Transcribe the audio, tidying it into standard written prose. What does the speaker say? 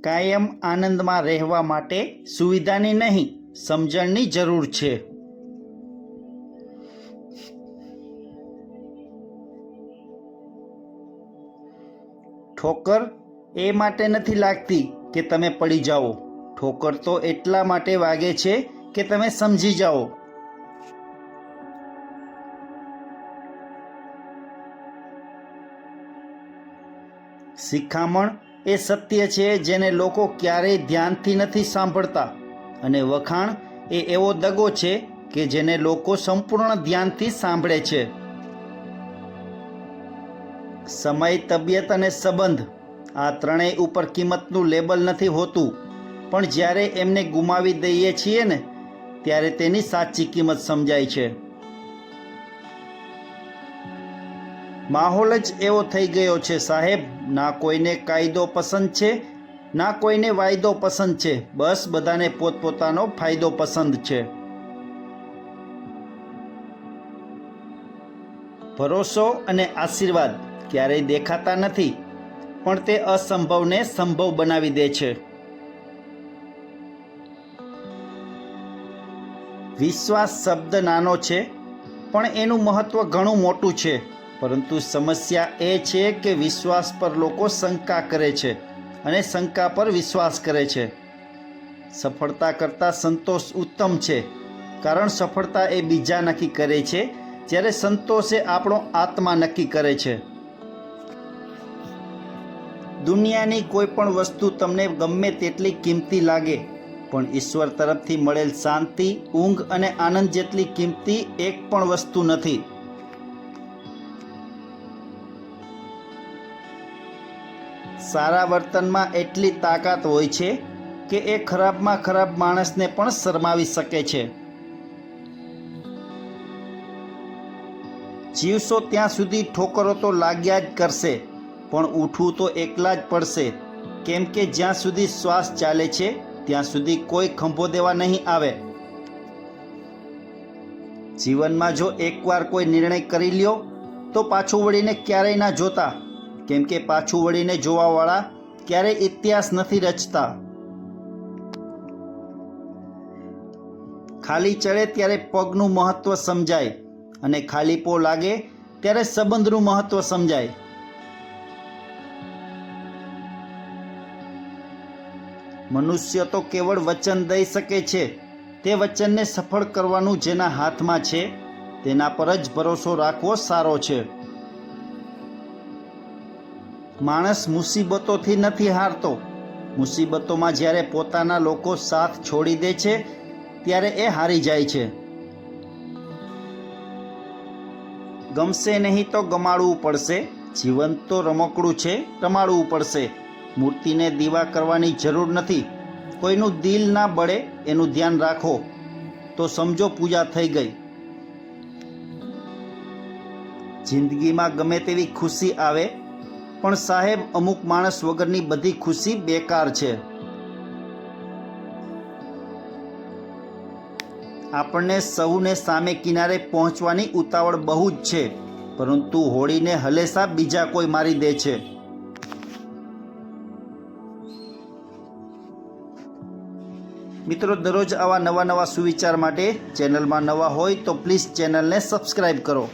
કાયમ આનંદમાં રહેવા માટે સુવિધાની નહીં, સમજણની જરૂર છે. ઠોકર એ માટે નથી લાગતી કે તમે પડી જાઓ. ઠોકર તો એટલા માટે વાગે છે કે તમે સમજી જાઓ. શિખામણ એ સત્ય છે જેને લોકો ક્યારેય ધ્યાનથી નથી સાંભળતા, અને વખાણ એ એવો દગો છે કે જેને લોકો સંપૂર્ણ ધ્યાનથી સાંભળે છે. સમય, તબિયત અને સંબંધ આ ત્રણેય ઉપર કિંમતનું લેબલ નથી હોતું, પણ જ્યારે એમને ગુમાવી દઈએ છીએ ને ત્યારે તેની સાચી કિંમત સમજાય છે. માહોલ જ એવો થઈ ગયો છે સાહેબ, ના કોઈને કાયદો પસંદ છે, ના કોઈને વાયદો પસંદ છે, બસ બધાને પોતપોતાનો ફાયદો પસંદ છે. ભરોસો અને આશીર્વાદ ક્યારેય દેખાતા નથી, પણ તે અસંભવને સંભવ બનાવી દે છે. વિશ્વાસ શબ્દ નાનો છે, પણ એનું મહત્વ ઘણું મોટું છે. પરંતુ સમસ્યા એ છે કે વિશ્વાસ પર લોકો શંકા કરે છે અને શંકા પર વિશ્વાસ કરે છે. સફળતા કરતાં સંતોષ ઉત્તમ છે, કારણ સફળતા એ બીજા નક્કી કરે છે, જ્યારે સંતોષ એ આપણો આત્મા નક્કી કરે છે. દુનિયાની કોઈ પણ વસ્તુ તમને ગમે તેટલી કિંમતી લાગે, પણ ઈશ્વર તરફથી મળેલ શાંતિ, ઊંઘ અને આનંદ જેટલી કિંમતી એક પણ વસ્તુ નથી. સારા વર્તનમાં એટલી તાકાત હોય છે કે એ ખરાબમાં ખરાબ માણસને પણ શરમાવી શકે છે. જીવશો ત્યાં સુધી ઠોકરો તો લાગ્યા જ કરશે, પણ ઉઠવું તો એકલા જ પડશે, કેમ કે જ્યાં સુધી શ્વાસ ચાલે છે ત્યાં સુધી કોઈ ખંભો દેવા નહીં આવે. જીવનમાં જો એકવાર કોઈ નિર્ણય કરી લ્યો તો પાછું વળીને ક્યારેય ના જોતા, કેમ કે પાછું વળીને જોવાવાળા ક્યારેય ઇતિહાસ નથી રચતા. ખાલી ચડે ત્યારે પગનું મહત્વ સમજાય, અને ખાલીપો લાગે ત્યારે સંબંધનું મહત્વ સમજાય. મનુષ્ય તો કેવળ વચન દઈ શકે છે, તે વચનને સફળ કરવાનું જેના હાથમાં છે તેના પર જ ભરોસો રાખવો સારો છે. માણસ મુસીબતોથી નથી હારતો, મુસીબતોમાં જ્યારે પોતાના લોકો સાથ છોડી દે છે ત્યારે એ હારી જાય છે. ગમશે નહીં તો ગમાડવું પડશે, જીવન તો રમકડું છે, રમાડવું પડશે. મૂર્તિને દીવા કરવાની જરૂર નથી, કોઈનું દિલ ના બળે એનું ધ્યાન રાખો તો સમજો પૂજા થઈ ગઈ. જિંદગીમાં ગમે તેવી ખુશી આવે, પણ સાહેબ અમુક માણસ વગરની બધી ખુશી બેકાર છે. આપણને સૌને સામે કિનારે પહોંચવાની ઉતાવળ બહુ જ છે, પરંતુ હોળીને હલેસા બીજા કોઈ મારી દે છે. મિત્રો, દરરોજ આવા નવા સુવિચાર માટે ચેનલમાં નવા હોય તો પ્લીઝ ચેનલને સબસ્ક્રાઈબ કરો.